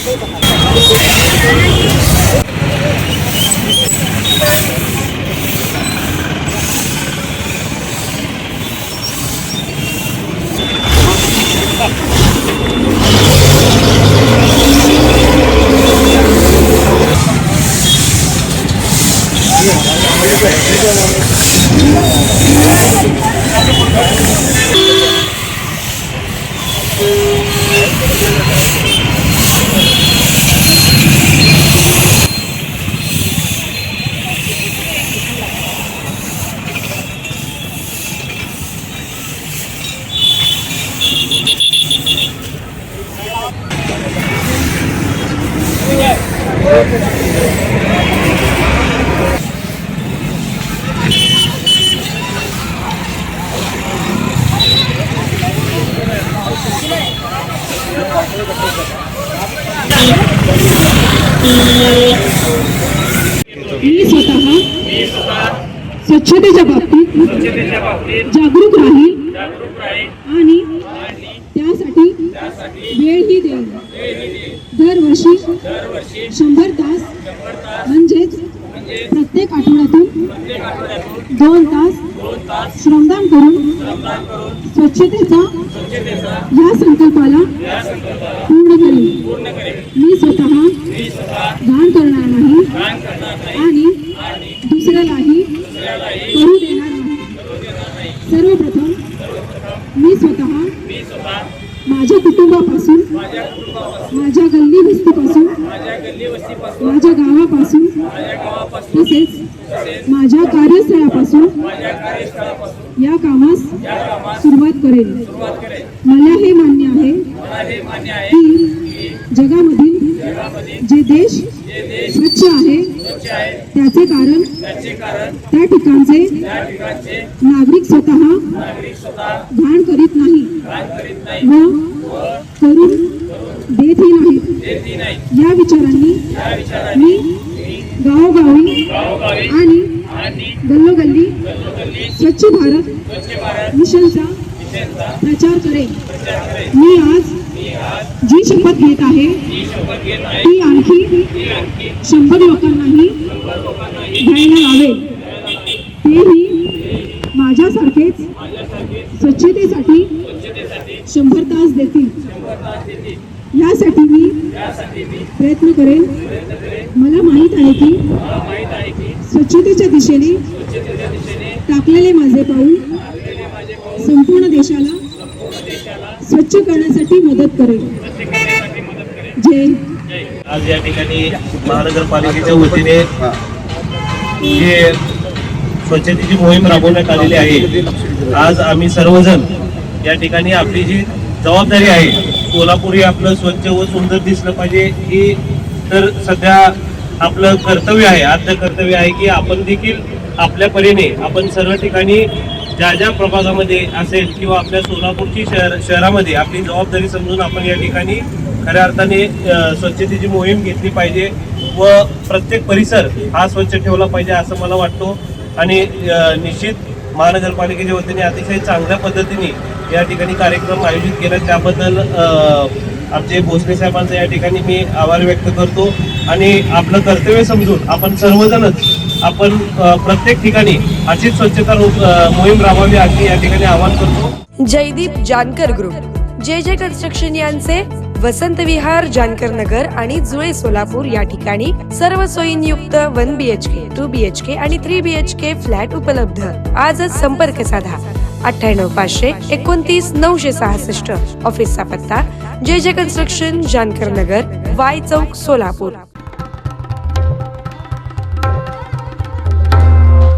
मी स्वतः स्वच्छतेच्या बाबतीत जागरूक राहील आणि त्यासाठी वेळही देईन. दरवर्षी 100 तास म्हणजेच प्रत्येक आठवड्यातून 2 तास श्रमदान करून स्वच्छतेचा या संकल्पाला पूर्ण करेन. मी स्वतः घाण करणार नाही आणि दुसऱ्यालाही करू देणार नाही. सर्वप्रथम मी स्वतः माझ्या कुटुंबापासून, माझ्या गल्ली वस्तीपासून, माझ्या गावापासून तसेच माझ्या कार्यस्थळापासून या कामास सुरुवात करेन. मला हे मान्य आहे की जगामधील जे देश स्वच्छ आहे त्याचे कारण त्या ठिकाणचे नागरिक स्वतः घाण करीत नाही व करून देतही नाहीत. या विचारांनी मी गावोगावी आणि गल्लोगल्ली स्वच्छ भारत मिशनचा प्रचार करेन. मी आज जी शपथ घेत आहे ती आणखी 100 लोकांनाही घ्यायला लावेल. तेही माझ्यासारखेच स्वच्छतेसाठी 100 तास देतील. यासाठी मी प्रयत्न करेन. मला माहीत आहे की स्वच्छतेच्या दिशेने टाकलेले माझे पाऊल संपूर्ण देशाला स्वच्छ करण्यासाठी मदत करेल. जय. आज या ठिकाणी महानगरपालिकेच्या वतीने जे स्वच्छतेची मोहीम राबवण्यात आलेली आहे. आज आम्ही सर्वजण या ठिकाणी आपली जी जबाबदारी आहे, सोलापूर हे आपलं स्वच्छ व सुंदर दिसलं पाहिजे ही तर सध्या आपलं कर्तव्य आहे, आद्य कर्तव्य आहे की आपण देखील आपल्या परीने आपण सर्व ठिकाणी ज्या ज्या प्रभागामध्ये असेल किंवा आपल्या सोलापूरची शहरामध्ये आपली जबाबदारी समजून आपण या ठिकाणी खऱ्या अर्थाने स्वच्छतेची मोहीम घेतली पाहिजे व प्रत्येक परिसर हा स्वच्छ ठेवला पाहिजे असं मला वाटतो. आणि निश्चित महानगरपालिकेच्या वतीने अतिशय चांगल्या पद्धतीने या ठिकाणी कार्यक्रम आयोजित केला, त्याबद्दल आमचे भोसले साहेबांचा या ठिकाणी मी आभार व्यक्त करतो. आणि आपलं कर्तव्य समजून आपण सर्वजणच आपण प्रत्येक ठिकाणी अशीच स्वच्छता मोहीम राबवावी अशी या ठिकाणी आवाहन करतो. जयदीप जानकर ग्रुप, जे कन्स्ट्रक्शन यांचे वसंत विहार, जानकर नगर आणि जुळे सोलापूर या ठिकाणी सर्व सोयींयुक्त 1 BHK, 2 BHK आणि 3 BHK फ्लॅट उपलब्ध. आजच संपर्क साधा 98 500 29 966. ऑफिसचा पत्ता जे कन्स्ट्रक्शन, जानकर नगर, वाय चौक, सोलापूर.